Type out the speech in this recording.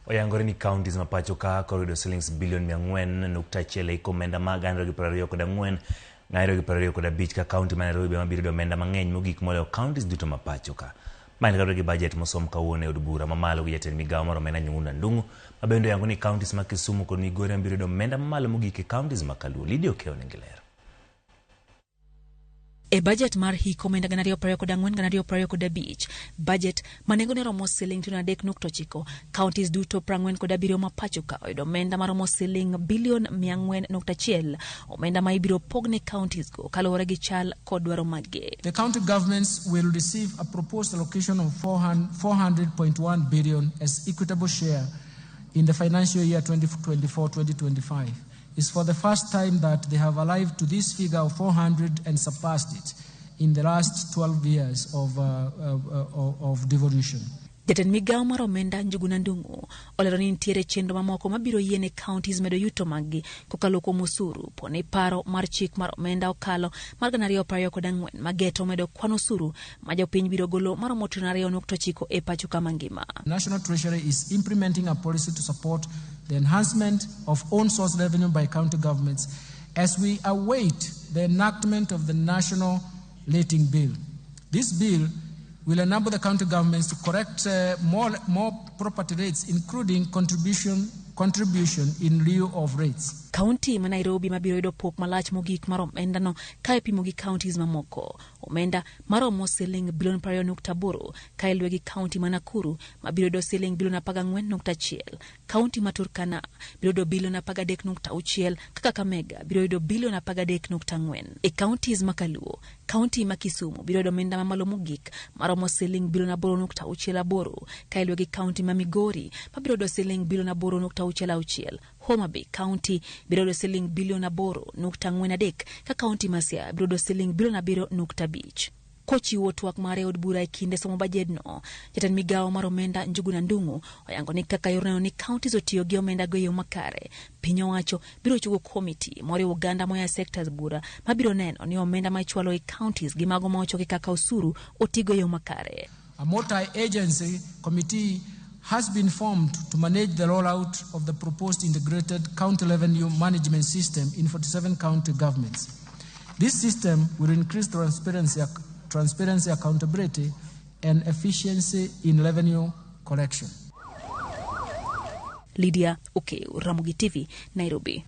Oyangore ni Kaontis mapacho ka korido shillings bilion 400.1 iko omenda mag 124 225 ka kaunti ma Nairobi mabiro omenda mang'eny mogik moloyo Kaontis duto mapacho ka. Mane karo gi budget mosom kawuono e od bura mamalo gi jatend migawo mar omenda Nyung'una Ndung'u mabende oyango ni Kaontis ma Kisumu kod Migori biro omenda mamalo mogik e Kaontis ma Kaluo. Lidio Keone ngilero. E budget mar hik omenda 2024-2025, budget manengone romo siling 3.9, Kaontis duto 47 mapacho ka oyudo omenda maromo siling bilion 400.1, omenda ma ibiro pogne Kaontis go kaluwore gi chal kod dwaro maggi. The county governments will receive a proposed allocation of 400.1 billion as equitable share in the financial year 2024-2025. It's for the first time that they have arrived to this figure of 400 and surpassed it in the last 12 years of devolution. Jatend migawo mar omenda Nyung'una Ndung'u olero ni nitiere chenro mamoko mabiro yiene Kaontis medo yuto maggi kokalo kuom osuru pone paro mar chik mar omenda okalo mar 2024 mageto medo kwan osuru ma jopiny biro golo maromo 2.9 e pacho ka mangima. National Treasury is implementing a policy to support the enhancement of own source revenue by county governments as we await the enactment of the National Rating Bill. This bill will enable the county governments to correct more property rates, including contribution in lieu of rates. Kaunti ma Nairobi mabiro yudo pok malach mogik mar omenda no ka ipimo gi counties mamoko. Omenda maromo siling bilion 20.8 ka ilwe gi kaunti ma Nakuru mabiro yudo siling bilion 14.1. Kaunti ma Turkana biro yudo bilion 13.6 kaka Kakamega biro yudo bilion 13.4. E counties ma Kaluo, kaunti ma Kisumu biro yudo omenda mamalo mogik maromo siling bilion 8.68 ka ilwe gi kaunti ma Migori mabiro yudo siling bilion 8.66. Homa Bay County biro yudo siling bilion 8.43 ka kaunti ma Siaya biro yudo siling bilion 7.5. Kochiwo twak mare od bura e kinde somo bajedno, jatend migawo mar omenda Nyung'una Ndung'u oyango ni kaka yorno ni Kaontis otiyo gi omenda go yo makare. Piny owacho biro chugo komiti moriwo oganda moya sectors bura mabiro neno ni omenda ma ichwalo e Kaontis gi mago ma ochoki kaka osuru otigo yo makare. A multi-agency committee has been formed to manage the rollout of the proposed integrated county revenue management system in 47 county governments. This system will increase transparency, accountability, and efficiency in revenue collection. Lydia Okeo, Ramogi TV, Nairobi.